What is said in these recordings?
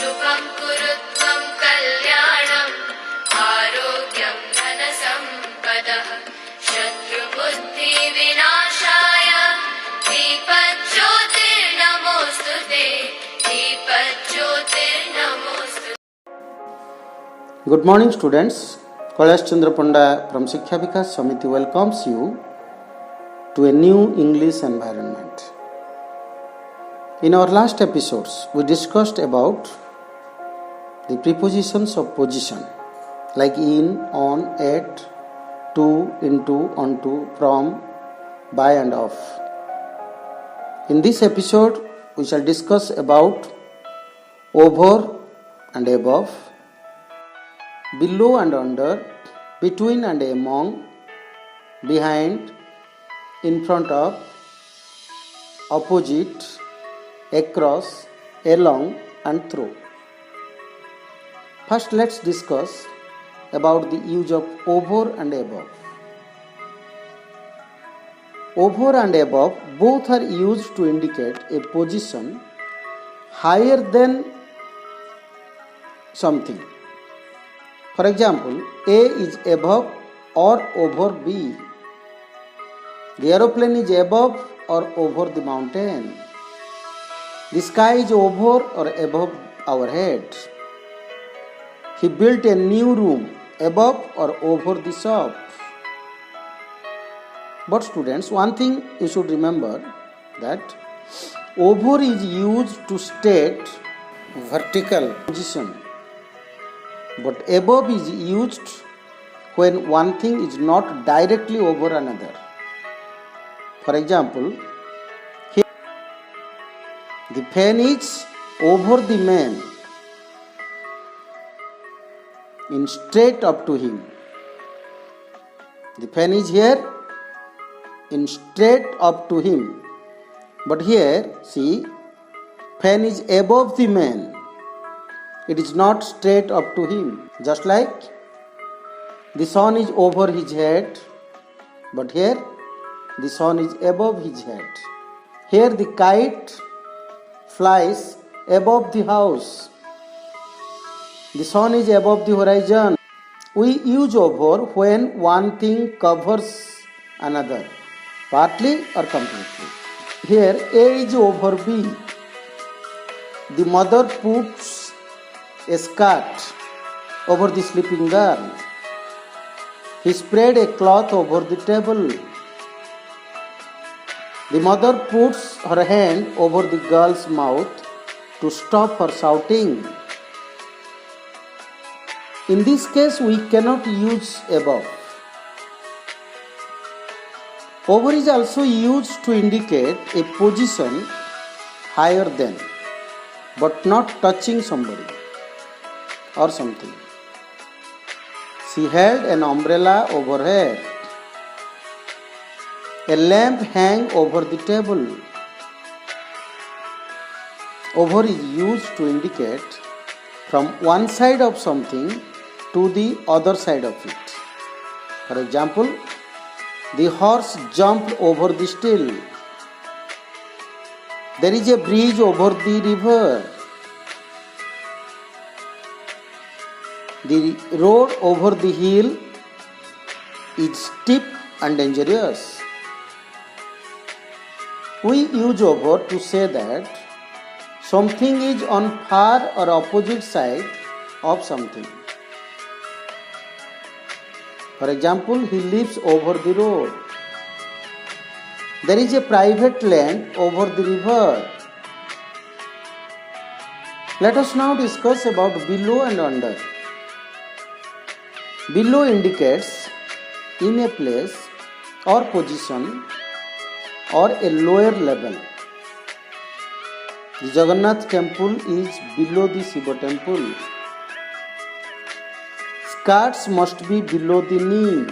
शुभं कुरुत्वं कल्याणम् आरोग्यं धनसम्पदः शत्रुबुद्धिविनाशाय दीपज्योतिर्नमोऽस्तुते दीपज्योतिर्नमोऽस्तुते. Good morning, students. Kailash Chandra Panda from Shiksha Vikas Samiti welcomes you to a new English environment. In our last episodes, we discussed about the prepositions of position like in, on, at, to, into, onto, from, by and of. In this episode, we shall discuss about over and above, below and under, between and among, behind, in front of, opposite, across, along and through. First, let's discuss about the use of over and above. Over and above both are used to indicate a position higher than something. For example, A is above or over B. The aeroplane is above or over the mountain. The sky is over or above our head. He built a new room above or over the shop. But students, one thing you should remember that over is used to state vertical position, but above is used when one thing is not directly over another. For example, here the pen is over the man in straight up to him. The pen is here in straight up to him. But here, see, pen is above the man. It is not straight up to him. Just like the sun is over his head, but here the sun is above his head. Here the kite flies above the house. The sun is above the horizon. We use over when one thing covers another, partly or completely. Here A is over B. The mother puts a skirt over the sleeping girl. He spread a cloth over the table. The mother puts her hand over the girl's mouth to stop her shouting. In this case, we cannot use above. Over is also used to indicate a position higher than, but not touching somebody or something. She held an umbrella over her. A lamp hung over the table. Over is used to indicate from one side of something to the other side of it. For example, the horse jumped over the still. There is a bridge over the river. The road over the hill is steep and dangerous. We use over to say that something is on far or opposite side of something. For example, he lives over the road. There is a private land over the river. Let us now discuss about below and under. Below indicates in a place or position or a lower level. The Jagannath temple is below the Shiva temple. Skirts must be below the knee.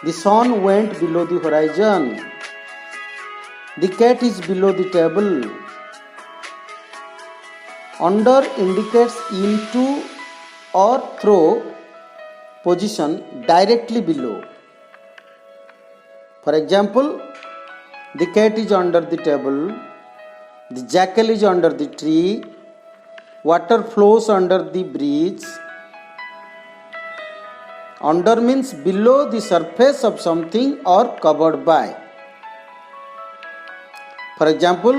The sun went below the horizon. The cat is below the table. Under indicates into or through position directly below. For example, the cat is under the table, The jackal is under the tree. Water flows under the bridge. Under means below the surface of something or covered by. For example,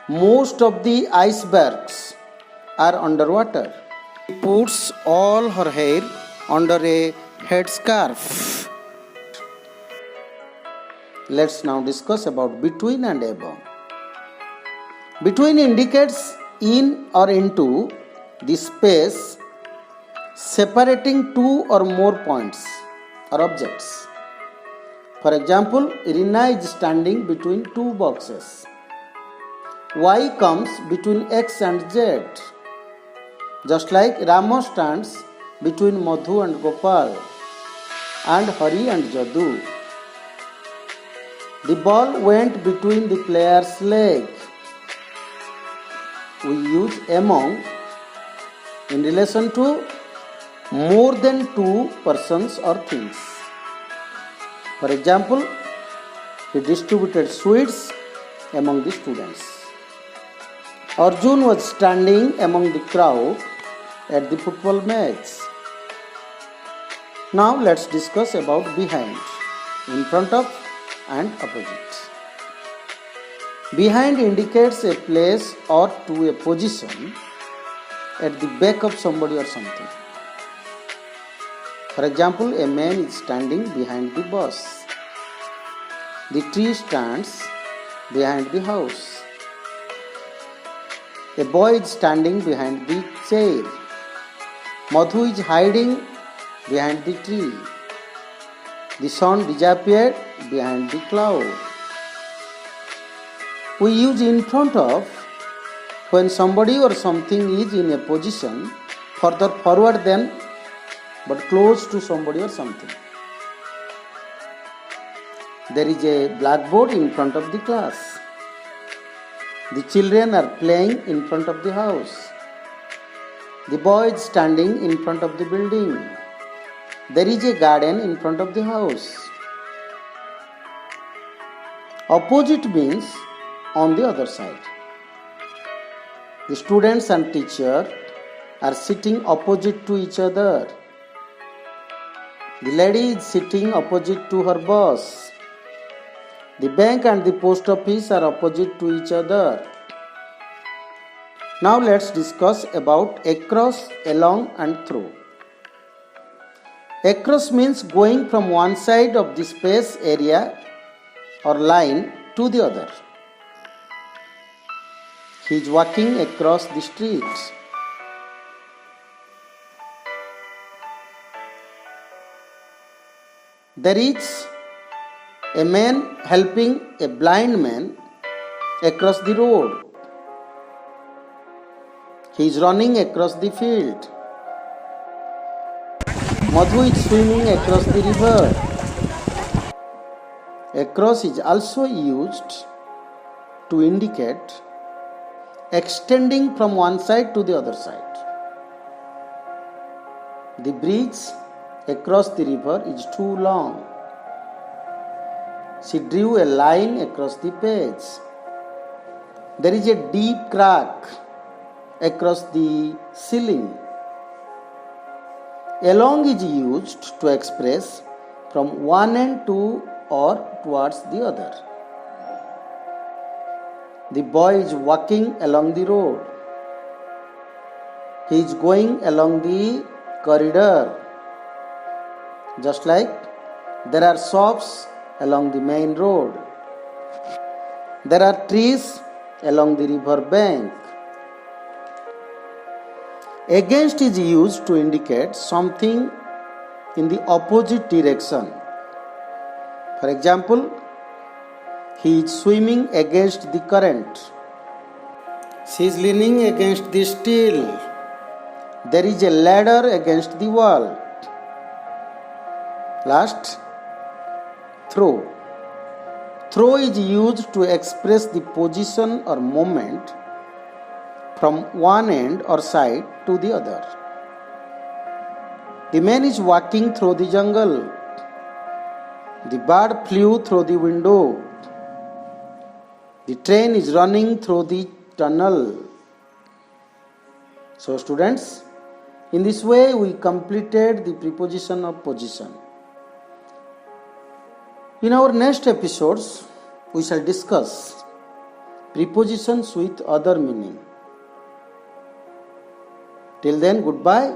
most of the icebergs are underwater. She puts all her hair under a headscarf. Let's now discuss about between and above. Between indicates in or into the space separating two or more points or objects. For example, Irina is standing between two boxes. Y comes between X and Z. Just like Rama stands between Madhu and Gopal and Hari and Jadu. The ball went between the player's leg. We use among in relation to more than two persons or things. For example, he distributed sweets among the students. Arjun was standing among the crowd at the football match. Now let's discuss about behind, in front of and opposite. Behind indicates a place or to a position at the back of somebody or something. For example, a man is standing behind the bus. The tree stands behind the house. A boy is standing behind the chair. Madhu is hiding behind the tree. The sun disappeared behind the cloud. We use in front of when somebody or something is in a position further forward than but close to somebody or something. There is a blackboard in front of the class. The children are playing in front of the house. The boy is standing in front of the building. There is a garden in front of the house. Opposite means on the other side. The students and teacher are sitting opposite to each other. The lady is sitting opposite to her boss. The bank and the post office are opposite to each other. Now let's discuss about across, along and through. Across means going from one side of the space area or line to the other. He is walking across the street. There is a man helping a blind man across the road. He is running across the field. Madhu is swimming across the river. Across is also used to indicate extending from one side to the other side. The bridge across the river is too long. She drew a line across the page. There is a deep crack across the ceiling. Along is used to express from one end to or towards the other. The boy is walking along the road. He is going along the corridor. Just like there are shops along the main road. There are trees along the river bank. Against is used to indicate something in the opposite direction. For example, he is swimming against the current. She is leaning against the steel. There is a ladder against the wall. Last, throw. Throw is used to express the position or movement from one end or side to the other. The man is walking through the jungle. The bird flew through the window. The train is running through the eternal. So students, in this way we completed the preposition of position. In our next episodes, we shall discuss prepositions with other meaning. Till then, goodbye.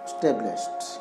Stay blessed.